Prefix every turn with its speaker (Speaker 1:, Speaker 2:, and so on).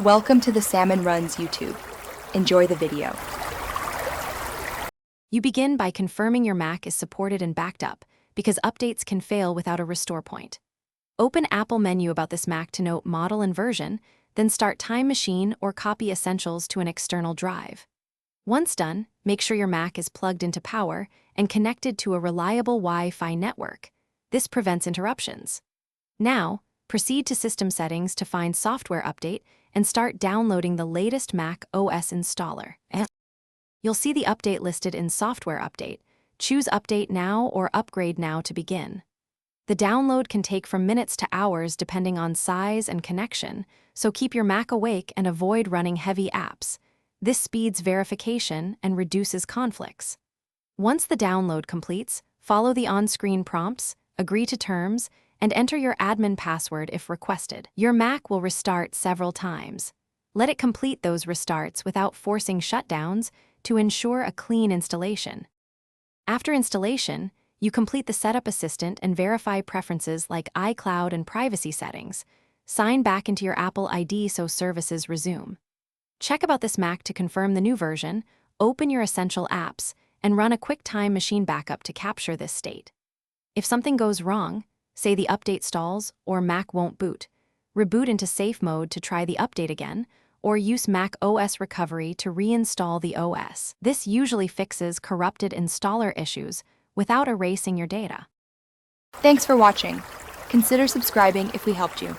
Speaker 1: Welcome to the Salmon Runs YouTube. Enjoy the video.
Speaker 2: You begin by confirming your Mac is supported and backed up, because updates can fail without a restore point. Open Apple menu about this Mac to note model and version, then start Time Machine or copy Essentials to an external drive. Once done, make sure your Mac is plugged into power and connected to a reliable Wi-Fi network. This prevents interruptions. Now, proceed to System Settings to find Software Update and start downloading the latest Mac OS installer. You'll see the update listed in Software Update. Choose Update Now or Upgrade Now to begin. The download can take from minutes to hours depending on size and connection, so keep your Mac awake and avoid running heavy apps. This speeds verification and reduces conflicts. Once the download completes, follow the on-screen prompts, agree to terms, and enter your admin password if requested. Your Mac will restart several times. Let it complete those restarts without forcing shutdowns to ensure a clean installation. After installation, you complete the Setup Assistant and verify preferences like iCloud and privacy settings. Sign back into your Apple ID so services resume. Check about this Mac to confirm the new version, open your essential apps, and run a quick Time Machine backup to capture this state. If something goes wrong, say the update stalls or Mac won't boot, reboot into safe mode to try the update again, or use Mac OS Recovery to reinstall the OS. This usually fixes corrupted installer issues without erasing your data.
Speaker 1: Thanks for watching. Consider subscribing if we helped you.